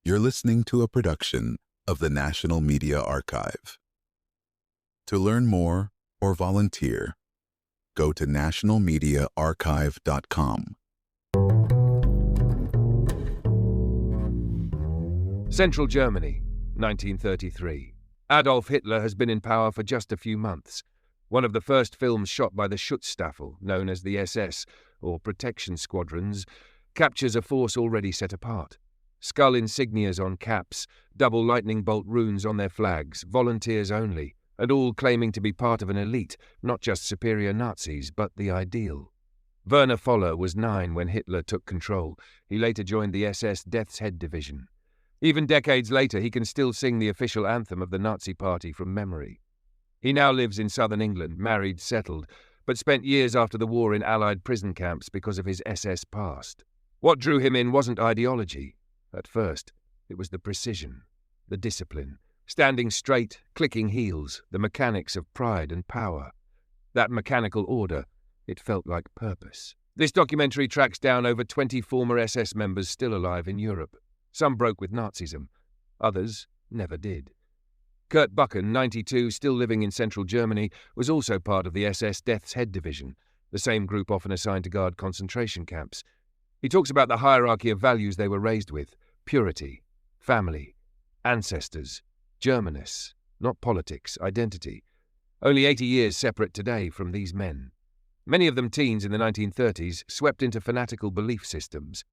You're listening to a production of the National Media Archive. To learn more or volunteer, go to nationalmediaarchive.com. Central Germany, 1933. Adolf Hitler has been in power for just a few months. One of the first films shot by the Schutzstaffel, known as the SS, or Protection Squadrons, captures a force already set apart. Skull insignias on caps, double lightning bolt runes on their flags, volunteers only, and all claiming to be part of an elite, not just superior Nazis, but the ideal. Werner Voller was 9 when Hitler took control. He later joined the SS Death's Head Division. Even decades later, he can still sing the official anthem of the Nazi Party from memory. He now lives in southern England, married, settled, but spent years after the war in Allied prison camps because of his SS past. What drew him in wasn't ideology. At first, it was the precision, the discipline, standing straight, clicking heels, the mechanics of pride and power. That mechanical order, it felt like purpose. This documentary tracks down over 20 former SS members still alive in Europe. Some broke with Nazism, others never did. Kurt Buchan, 92, still living in central Germany, was also part of the SS Death's Head Division, the same group often assigned to guard concentration camps. He talks about the hierarchy of values they were raised with: purity, family, ancestors, Germanness, not politics, identity. Only 80 years separate today from these men. Many of them teens in the 1930s, swept into fanatical belief systems,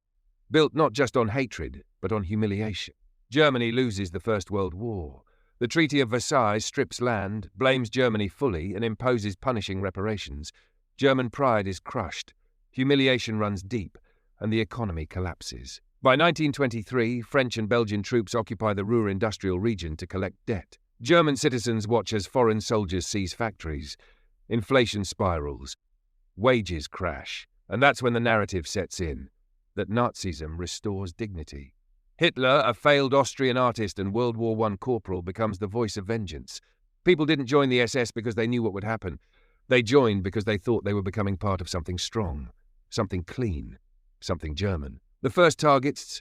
built not just on hatred, but on humiliation. Germany loses the First World War. The Treaty of Versailles strips land, blames Germany fully, and imposes punishing reparations. German pride is crushed, humiliation runs deep, and the economy collapses. By 1923, French and Belgian troops occupy the Ruhr industrial region to collect debt. German citizens watch as foreign soldiers seize factories. Inflation spirals. Wages crash. And that's when the narrative sets in, that Nazism restores dignity. Hitler, a failed Austrian artist and World War I corporal, becomes the voice of vengeance. People didn't join the SS because they knew what would happen. They joined because they thought they were becoming part of something strong, something clean, something German. The first targets?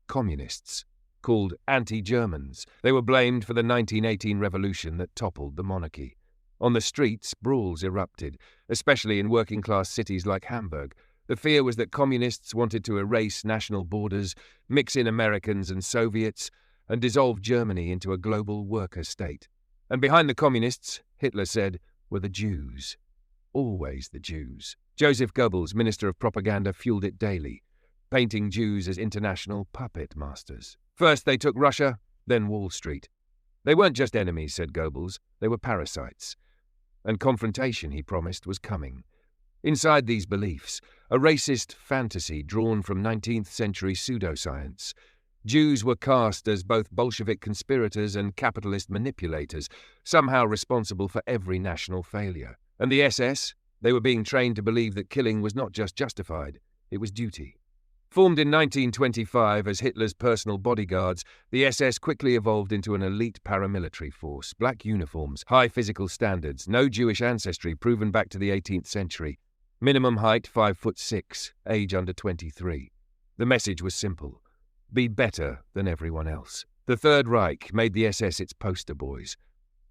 Communists, called anti-Germans. They were blamed for the 1918 revolution that toppled the monarchy. On the streets, brawls erupted, especially in working-class cities like Hamburg. The fear was that communists wanted to erase national borders, mix in Americans and Soviets, and dissolve Germany into a global worker state. And behind the communists, Hitler said, were the Jews. Always the Jews. Joseph Goebbels, Minister of Propaganda, fueled it daily, painting Jews as international puppet masters. First they took Russia, then Wall Street. They weren't just enemies, said Goebbels, they were parasites. And confrontation, he promised, was coming. Inside these beliefs, a racist fantasy drawn from 19th century pseudoscience. Jews were cast as both Bolshevik conspirators and capitalist manipulators, somehow responsible for every national failure. And the SS? They were being trained to believe that killing was not just justified, it was duty. Formed in 1925 as Hitler's personal bodyguards, the SS quickly evolved into an elite paramilitary force. Black uniforms, high physical standards, no Jewish ancestry proven back to the 18th century. Minimum height 5'6", age under 23. The message was simple: be better than everyone else. The Third Reich made the SS its poster boys.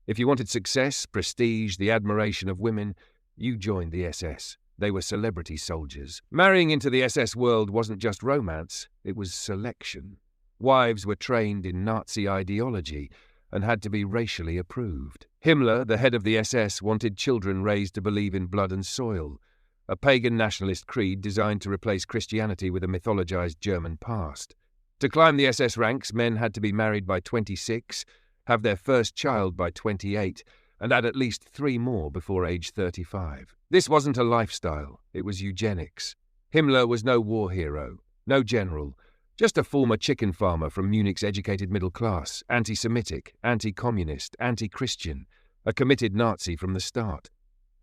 If you wanted success, prestige, the admiration of women, you joined the SS. They were celebrity soldiers. Marrying into the SS world wasn't just romance, it was selection. Wives were trained in Nazi ideology and had to be racially approved. Himmler, the head of the SS, wanted children raised to believe in blood and soil, a pagan nationalist creed designed to replace Christianity with a mythologized German past. To climb the SS ranks, men had to be married by 26, have their first child by 28, and add at least 3 more before age 35. This wasn't a lifestyle, it was eugenics. Himmler was no war hero, no general, just a former chicken farmer from Munich's educated middle class, anti-Semitic, anti-communist, anti-Christian, a committed Nazi from the start.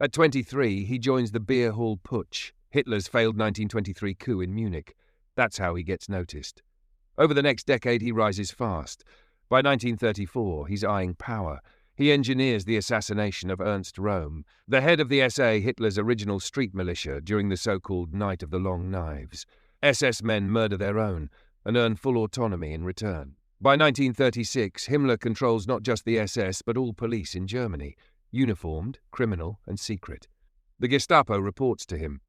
At 23, he joins the Beer Hall Putsch, Hitler's failed 1923 coup in Munich. That's how he gets noticed. Over the next decade, he rises fast. By 1934, he's eyeing power. He engineers the assassination of Ernst Röhm, the head of the SA, Hitler's original street militia, during the so-called Night of the Long Knives. SS men murder their own, and earn full autonomy in return. By 1936, Himmler controls not just the SS but all police in Germany, uniformed, criminal, and secret. The Gestapo reports to him.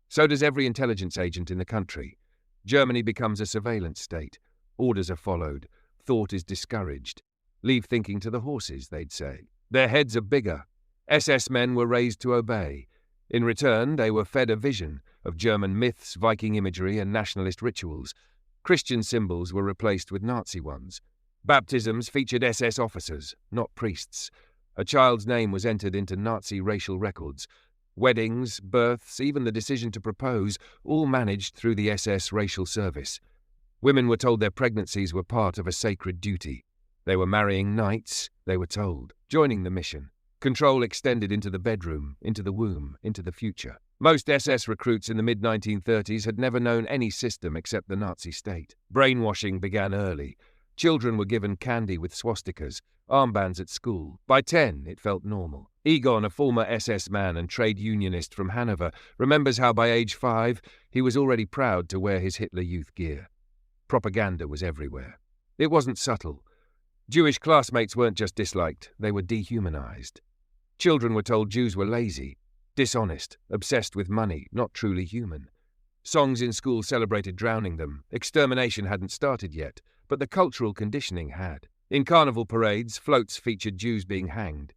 So does every intelligence agent in the country. Germany becomes a surveillance state. Orders are followed. Thought is discouraged. Leave thinking to the horses, they'd say. Their heads are bigger. SS men were raised to obey. In return, they were fed a vision of German myths, Viking imagery, and nationalist rituals. Christian symbols were replaced with Nazi ones. Baptisms featured SS officers, not priests. A child's name was entered into Nazi racial records. Weddings, births, even the decision to propose, all managed through the SS racial service. Women were told their pregnancies were part of a sacred duty. They were marrying knights, they were told, joining the mission. Control extended into the bedroom, into the womb, into the future. Most SS recruits in the mid-1930s had never known any system except the Nazi state. Brainwashing began early. Children were given candy with swastikas, armbands at school. By 10, it felt normal. Egon, a former SS man and trade unionist from Hanover, remembers how by age 5, he was already proud to wear his Hitler Youth gear. Propaganda was everywhere. It wasn't subtle. Jewish classmates weren't just disliked, they were dehumanized. Children were told Jews were lazy, dishonest, obsessed with money, not truly human. Songs in school celebrated drowning them. Extermination hadn't started yet, but the cultural conditioning had. In carnival parades, floats featured Jews being hanged.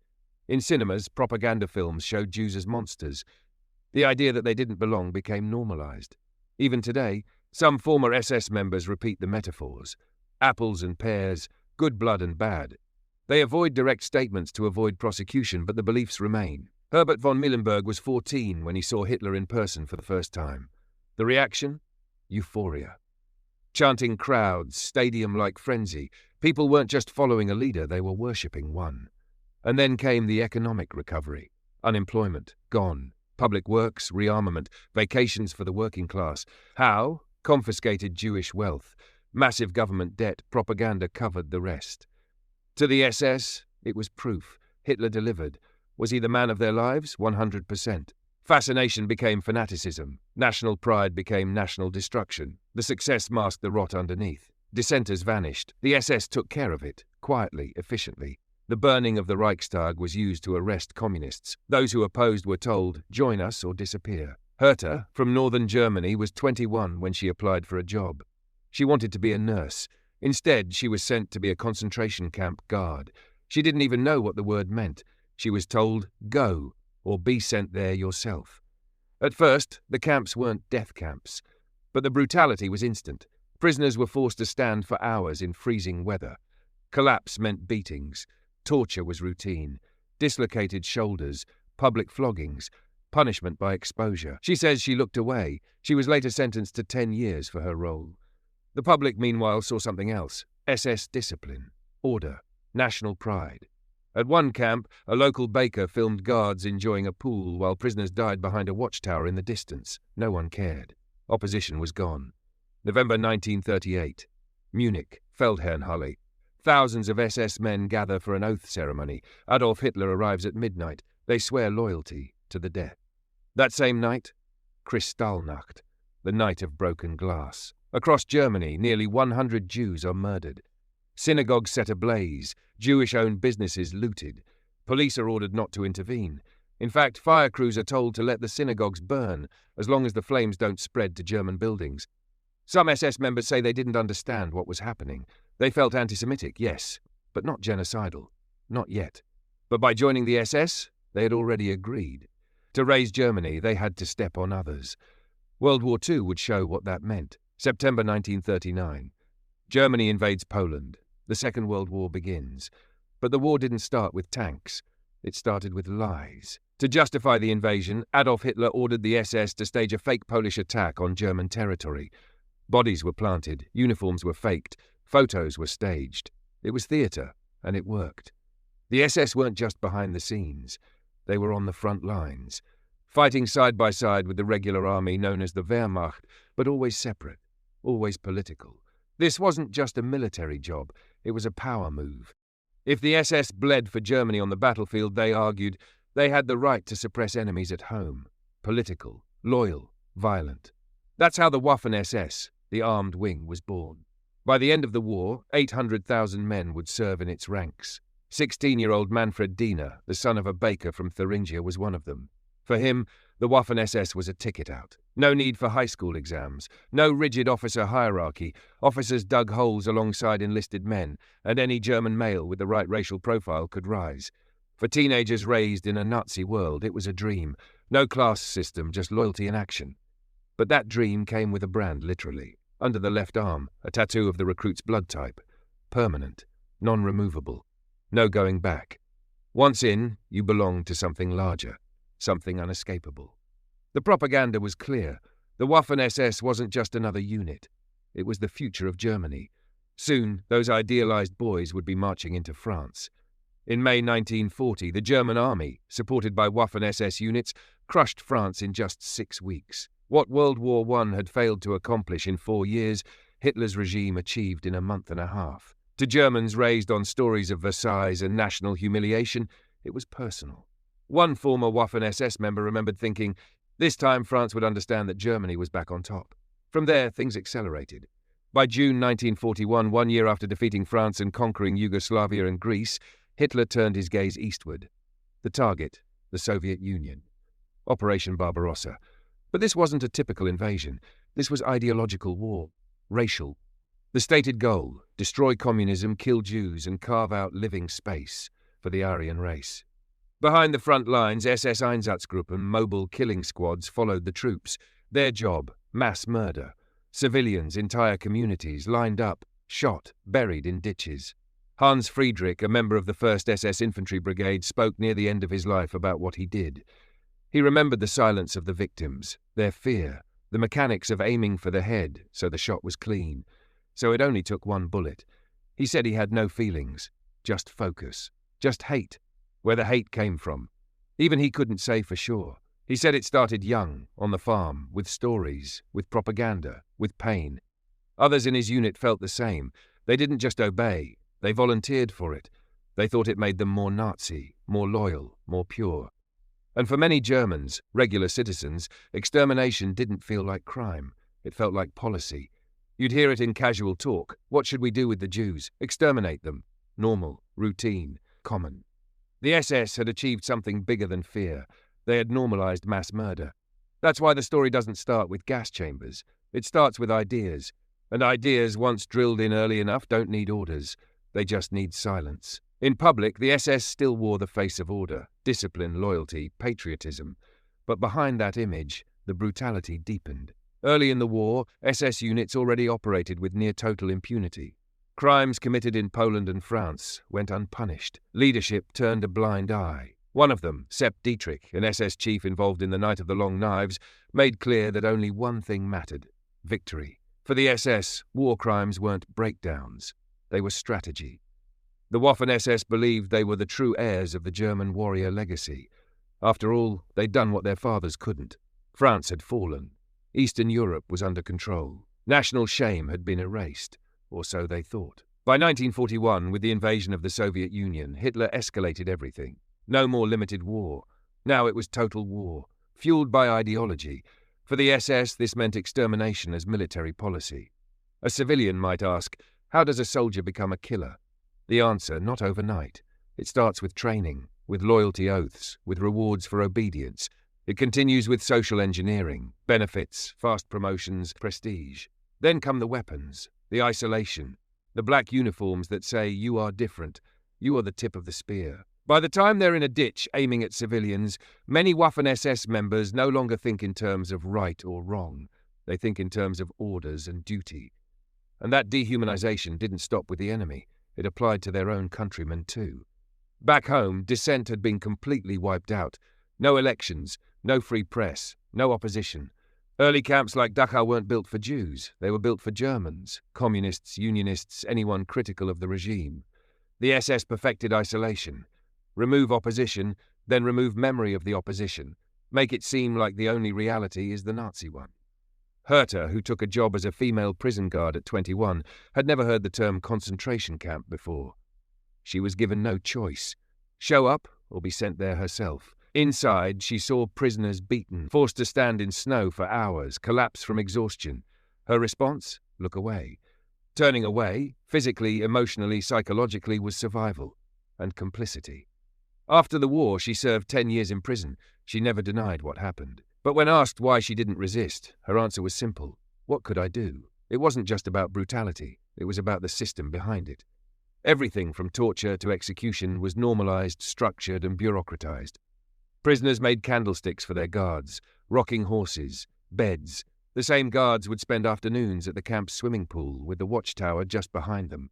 In cinemas, propaganda films showed Jews as monsters. The idea that they didn't belong became normalized. Even today, some former SS members repeat the metaphors. Apples and pears, good blood and bad. They avoid direct statements to avoid prosecution, but the beliefs remain. Herbert von Millenberg was 14 when he saw Hitler in person for the first time. The reaction? Euphoria. Chanting crowds, stadium-like frenzy. People weren't just following a leader, they were worshipping one. And then came the economic recovery. Unemployment, gone. Public works, rearmament, vacations for the working class. How? Confiscated Jewish wealth. Massive government debt, propaganda covered the rest. To the SS, it was proof. Hitler delivered. Was he the man of their lives? 100%. Fascination became fanaticism. National pride became national destruction. The success masked the rot underneath. Dissenters vanished. The SS took care of it, quietly, efficiently. The burning of the Reichstag was used to arrest communists. Those who opposed were told, join us or disappear. Herta, from northern Germany, was 21 when she applied for a job. She wanted to be a nurse. Instead, she was sent to be a concentration camp guard. She didn't even know what the word meant. She was told, go, or be sent there yourself. At first, the camps weren't death camps, but the brutality was instant. Prisoners were forced to stand for hours in freezing weather. Collapse meant beatings. Torture was routine. Dislocated shoulders, public floggings, punishment by exposure. She says she looked away. She was later sentenced to 10 years for her role. The public, meanwhile, saw something else. SS discipline, order, national pride. At one camp, a local baker filmed guards enjoying a pool while prisoners died behind a watchtower in the distance. No one cared. Opposition was gone. November 1938. Munich, Feldherrnhalle. Thousands of SS men gather for an oath ceremony. Adolf Hitler arrives at midnight. They swear loyalty to the death. That same night, Kristallnacht, the night of broken glass. Across Germany, nearly 100 Jews are murdered. Synagogues set ablaze, Jewish-owned businesses looted. Police are ordered not to intervene. In fact, fire crews are told to let the synagogues burn, as long as the flames don't spread to German buildings. Some SS members say they didn't understand what was happening. They felt anti-Semitic, yes, but not genocidal. Not yet. But by joining the SS, they had already agreed. To raise Germany, they had to step on others. World War II would show what that meant. September 1939. Germany invades Poland. The Second World War begins. But the war didn't start with tanks. It started with lies. To justify the invasion, Adolf Hitler ordered the SS to stage a fake Polish attack on German territory. Bodies were planted, uniforms were faked, photos were staged. It was theatre, and it worked. The SS weren't just behind the scenes. They were on the front lines, fighting side by side with the regular army known as the Wehrmacht, but always separate, always political. This wasn't just a military job, it was a power move. If the SS bled for Germany on the battlefield, they argued, they had the right to suppress enemies at home. Political, loyal, violent. That's how the Waffen-SS, the armed wing, was born. By the end of the war, 800,000 men would serve in its ranks. 16-year-old Manfred Diener, the son of a baker from Thuringia, was one of them. For him, the Waffen-SS was a ticket out. No need for high school exams, no rigid officer hierarchy. Officers dug holes alongside enlisted men, and any German male with the right racial profile could rise. For teenagers raised in a Nazi world, it was a dream. No class system, just loyalty in action. But that dream came with a brand, literally. Under the left arm, a tattoo of the recruit's blood type. Permanent, non-removable, no going back. Once in, you belonged to something larger, something unescapable. The propaganda was clear. The Waffen-SS wasn't just another unit. It was the future of Germany. Soon, those idealized boys would be marching into France. In May 1940, the German army, supported by Waffen-SS units, crushed France in just 6 weeks. What World War I had failed to accomplish in 4 years, Hitler's regime achieved in a month and a half. To Germans raised on stories of Versailles and national humiliation, it was personal. One former Waffen-SS member remembered thinking, this time France would understand that Germany was back on top. From there, things accelerated. By June 1941, 1 year after defeating France and conquering Yugoslavia and Greece, Hitler turned his gaze eastward. The target, the Soviet Union. Operation Barbarossa. But this wasn't a typical invasion. This was ideological war, racial. The stated goal, destroy communism, kill Jews, and carve out living space for the Aryan race. Behind the front lines, SS Einsatzgruppen, mobile killing squads, followed the troops. Their job, mass murder. Civilians, entire communities, lined up, shot, buried in ditches. Hans Friedrich, a member of the 1st SS Infantry Brigade, spoke near the end of his life about what he did. He remembered the silence of the victims, their fear, the mechanics of aiming for the head so the shot was clean. So it only took one bullet. He said he had no feelings, just focus, just hate, where the hate came from. Even he couldn't say for sure. He said it started young, on the farm, with stories, with propaganda, with pain. Others in his unit felt the same. They didn't just obey, they volunteered for it. They thought it made them more Nazi, more loyal, more pure. And for many Germans, regular citizens, extermination didn't feel like crime. It felt like policy. You'd hear it in casual talk. What should we do with the Jews? Exterminate them. Normal, routine, common. The SS had achieved something bigger than fear. They had normalized mass murder. That's why the story doesn't start with gas chambers. It starts with ideas. And ideas, once drilled in early enough, don't need orders. They just need silence. In public, the SS still wore the face of order, discipline, loyalty, patriotism. But behind that image, the brutality deepened. Early in the war, SS units already operated with near-total impunity. Crimes committed in Poland and France went unpunished. Leadership turned a blind eye. One of them, Sepp Dietrich, an SS chief involved in the Night of the Long Knives, made clear that only one thing mattered: victory. For the SS, war crimes weren't breakdowns. They were strategy. The Waffen-SS believed they were the true heirs of the German warrior legacy. After all, they'd done what their fathers couldn't. France had fallen. Eastern Europe was under control. National shame had been erased, or so they thought. By 1941, with the invasion of the Soviet Union, Hitler escalated everything. No more limited war. Now it was total war, fueled by ideology. For the SS, this meant extermination as military policy. A civilian might ask, how does a soldier become a killer? The answer, not overnight. It starts with training, with loyalty oaths, with rewards for obedience. It continues with social engineering, benefits, fast promotions, prestige. Then come the weapons, the isolation, the black uniforms that say you are different, you are the tip of the spear. By the time they're in a ditch aiming at civilians, many Waffen-SS members no longer think in terms of right or wrong. They think in terms of orders and duty. And that dehumanization didn't stop with the enemy. It applied to their own countrymen too. Back home, dissent had been completely wiped out. No elections, no free press, no opposition. Early camps like Dachau weren't built for Jews. They were built for Germans, communists, unionists, anyone critical of the regime. The SS perfected isolation. Remove opposition, then remove memory of the opposition. Make it seem like the only reality is the Nazi one. Herta, who took a job as a female prison guard at 21, had never heard the term concentration camp before. She was given no choice. Show up or be sent there herself. Inside, she saw prisoners beaten, forced to stand in snow for hours, collapse from exhaustion. Her response? Look away. Turning away, physically, emotionally, psychologically, was survival and complicity. After the war, she served 10 years in prison. She never denied what happened. But when asked why she didn't resist, her answer was simple. What could I do? It wasn't just about brutality. It was about the system behind it. Everything from torture to execution was normalized, structured, and bureaucratized. Prisoners made candlesticks for their guards, rocking horses, beds. The same guards would spend afternoons at the camp's swimming pool with the watchtower just behind them.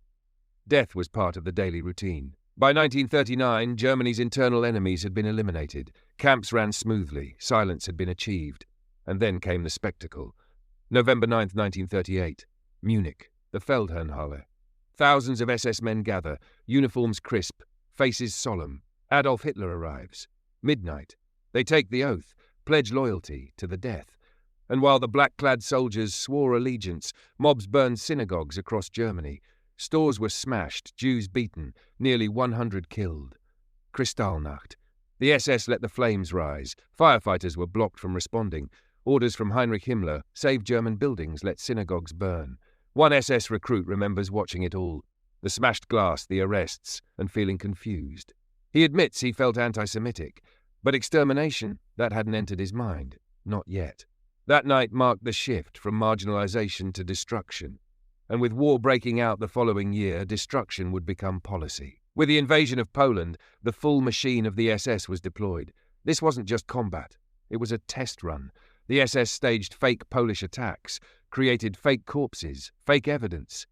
Death was part of the daily routine. By 1939, Germany's internal enemies had been eliminated. Camps ran smoothly, silence had been achieved. And then came the spectacle. November 9, 1938. Munich, the Feldherrnhalle. Thousands of SS men gather, uniforms crisp, faces solemn. Adolf Hitler arrives. Midnight. They take the oath, pledge loyalty to the death. And while the black-clad soldiers swore allegiance, mobs burned synagogues across Germany. Stores were smashed, Jews beaten, nearly 100 killed. Kristallnacht. The SS let the flames rise. Firefighters were blocked from responding. Orders from Heinrich Himmler: save German buildings, let synagogues burn. One SS recruit remembers watching it all. The smashed glass, the arrests, and feeling confused. He admits he felt anti-Semitic, but extermination, that hadn't entered his mind. Not yet. That night marked the shift from marginalization to destruction. And with war breaking out the following year, destruction would become policy. With the invasion of Poland, the full machine of the SS was deployed. This wasn't just combat. It was a test run. The SS staged fake Polish attacks, created fake corpses, fake evidence.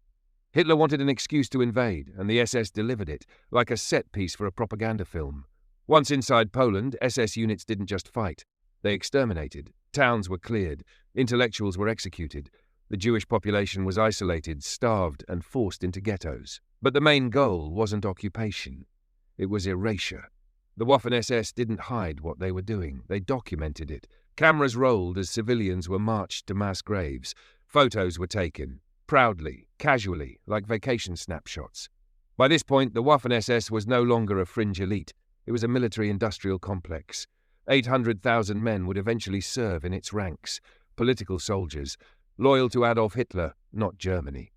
Hitler wanted an excuse to invade, and the SS delivered it, like a set piece for a propaganda film. Once inside Poland, SS units didn't just fight. They exterminated. Towns were cleared. Intellectuals were executed. The Jewish population was isolated, starved, and forced into ghettos. But the main goal wasn't occupation. It was erasure. The Waffen-SS didn't hide what they were doing. They documented it. Cameras rolled as civilians were marched to mass graves. Photos were taken, proudly, casually, like vacation snapshots. By this point, the Waffen-SS was no longer a fringe elite. It was a military-industrial complex. 800,000 men would eventually serve in its ranks, political soldiers, loyal to Adolf Hitler, not Germany.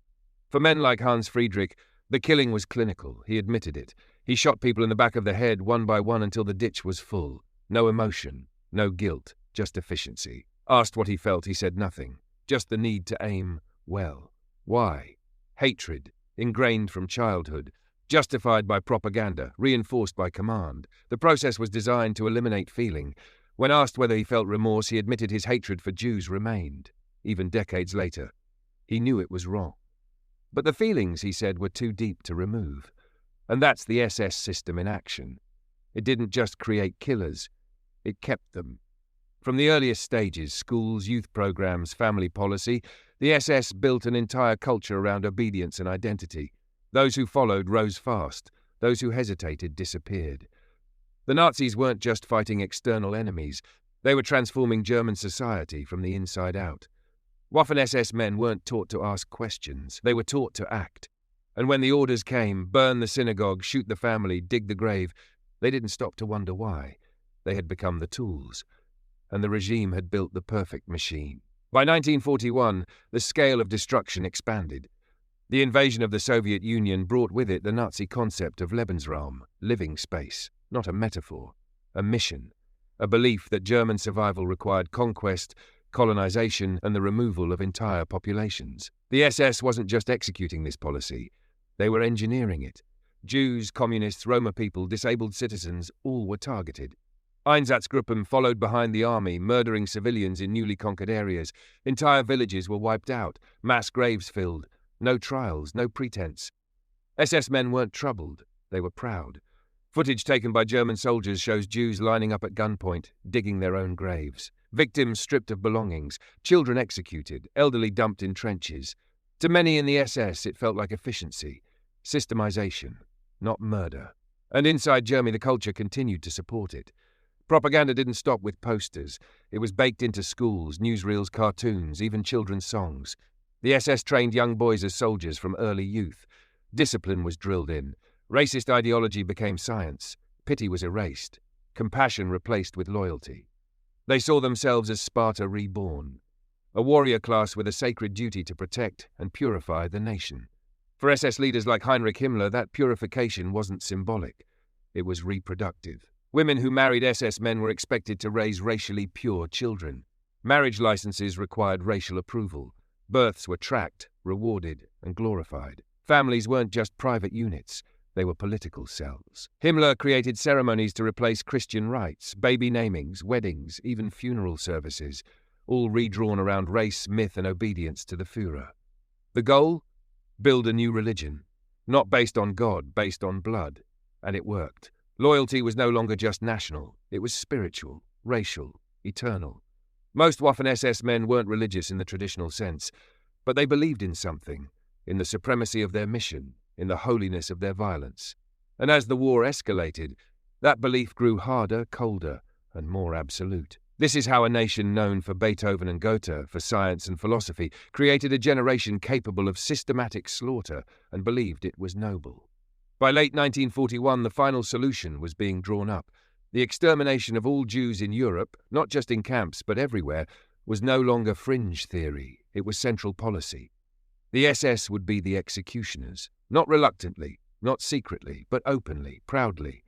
For men like Hans Friedrich, the killing was clinical. He admitted it. He shot people in the back of the head one by one until the ditch was full. No emotion, no guilt, just efficiency. Asked what he felt, he said nothing. Just the need to aim well. Why? Hatred, ingrained from childhood, justified by propaganda, reinforced by command. The process was designed to eliminate feeling. When asked whether he felt remorse, he admitted his hatred for Jews remained. Even decades later, he knew it was wrong. But the feelings, he said, were too deep to remove. And that's the SS system in action. It didn't just create killers, it kept them. From the earliest stages, schools, youth programs, family policy, the SS built an entire culture around obedience and identity. Those who followed rose fast. Those who hesitated disappeared. The Nazis weren't just fighting external enemies. They were transforming German society from the inside out. Waffen-SS men weren't taught to ask questions. They were taught to act. And when the orders came, burn the synagogue, shoot the family, dig the grave, they didn't stop to wonder why. They had become the tools. And the regime had built the perfect machine. By 1941, the scale of destruction expanded. The invasion of the Soviet Union brought with it the Nazi concept of Lebensraum, living space, not a metaphor, a mission, a belief that German survival required conquest, colonization, and the removal of entire populations. The SS wasn't just executing this policy, they were engineering it. Jews, communists, Roma people, disabled citizens, all were targeted. Einsatzgruppen followed behind the army, murdering civilians in newly conquered areas. Entire villages were wiped out, mass graves filled. No trials, no pretense. SS men weren't troubled, they were proud. Footage taken by German soldiers shows Jews lining up at gunpoint, digging their own graves. Victims stripped of belongings, children executed, elderly dumped in trenches. To many in the SS, it felt like efficiency, systemization, not murder. And inside Germany, the culture continued to support it. Propaganda didn't stop with posters. It was baked into schools, newsreels, cartoons, even children's songs. The SS trained young boys as soldiers from early youth. Discipline was drilled in. Racist ideology became science. Pity was erased. Compassion replaced with loyalty. They saw themselves as Sparta reborn. a warrior class with a sacred duty to protect and purify the nation. For SS leaders like Heinrich Himmler, that purification wasn't symbolic. It was reproductive. Women who married SS men were expected to raise racially pure children. Marriage licenses required racial approval. Births were tracked, rewarded, and glorified. Families weren't just private units. They were political cells. Himmler created ceremonies to replace Christian rites, baby namings, weddings, even funeral services, all redrawn around race, myth, and obedience to the Führer. The goal? Build a new religion. Not based on God, based on blood. And it worked. Loyalty was no longer just national. It was spiritual, racial, eternal. Most Waffen-SS men weren't religious in the traditional sense, but they believed in something, in the supremacy of their mission, in the holiness of their violence. And as the war escalated, that belief grew harder, colder, and more absolute. This is how a nation known for Beethoven and Goethe, for science and philosophy, created a generation capable of systematic slaughter and believed it was noble. By late 1941, the final solution was being drawn up. The extermination of all Jews in Europe, not just in camps but everywhere, was no longer fringe theory. It was central policy. The SS would be the executioners, not reluctantly, not secretly, but openly, proudly.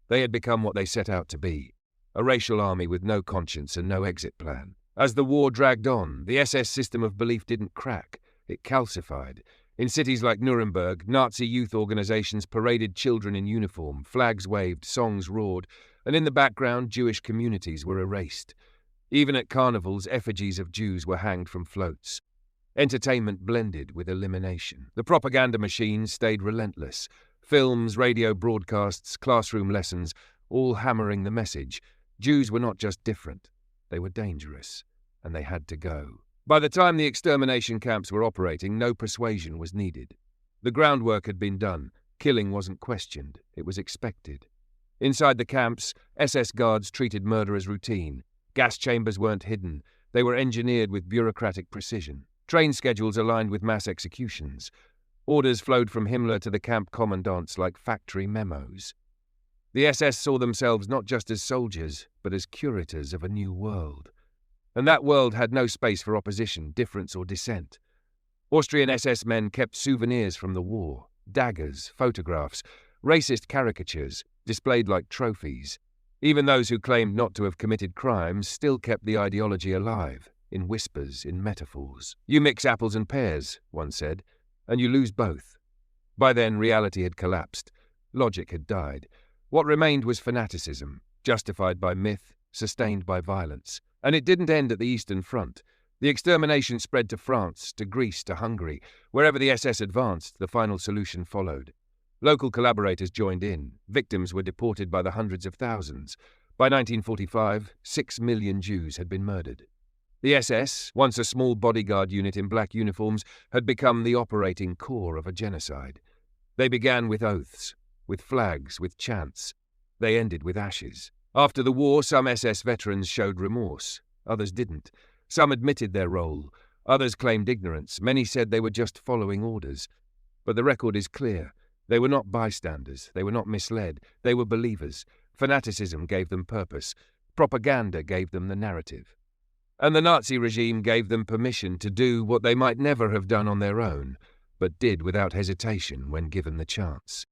They had become what they set out to be, a racial army with no conscience and no exit plan. As the war dragged on, the SS system of belief didn't crack, it calcified. In cities like Nuremberg, Nazi youth organizations paraded children in uniform, flags waved, songs roared, and in the background Jewish communities were erased. Even at carnivals, effigies of Jews were hanged from floats. Entertainment blended with elimination. The propaganda machine stayed relentless. Films, radio broadcasts, classroom lessons, all hammering the message. Jews were not just different, they were dangerous, and they had to go. By the time the extermination camps were operating, no persuasion was needed. The groundwork had been done. Killing wasn't questioned, it was expected. Inside the camps, SS guards treated murder as routine. Gas chambers weren't hidden, they were engineered with bureaucratic precision. Train schedules aligned with mass executions. Orders flowed from Himmler to the camp commandants like factory memos. The SS saw themselves not just as soldiers, but as curators of a new world. And that world had no space for opposition, difference, or dissent. Austrian SS men kept souvenirs from the war, daggers, photographs, racist caricatures, displayed like trophies. Even those who claimed not to have committed crimes still kept the ideology alive, in whispers, in metaphors. You mix apples and pears, one said, and you lose both. By then, reality had collapsed. Logic had died. What remained was fanaticism, justified by myth, sustained by violence. And it didn't end at the Eastern Front. The extermination spread to France, to Greece, to Hungary. Wherever the SS advanced, the final solution followed. Local collaborators joined in. Victims were deported by the hundreds of thousands. By 1945, 6 million Jews had been murdered. The SS, once a small bodyguard unit in black uniforms, had become the operating core of a genocide. They began with oaths, with flags, with chants. They ended with ashes. After the war, some SS veterans showed remorse. Others didn't. Some admitted their role. Others claimed ignorance. Many said they were just following orders. But the record is clear. They were not bystanders. They were not misled. They were believers. Fanaticism gave them purpose. Propaganda gave them the narrative. And the Nazi regime gave them permission to do what they might never have done on their own, but did without hesitation when given the chance.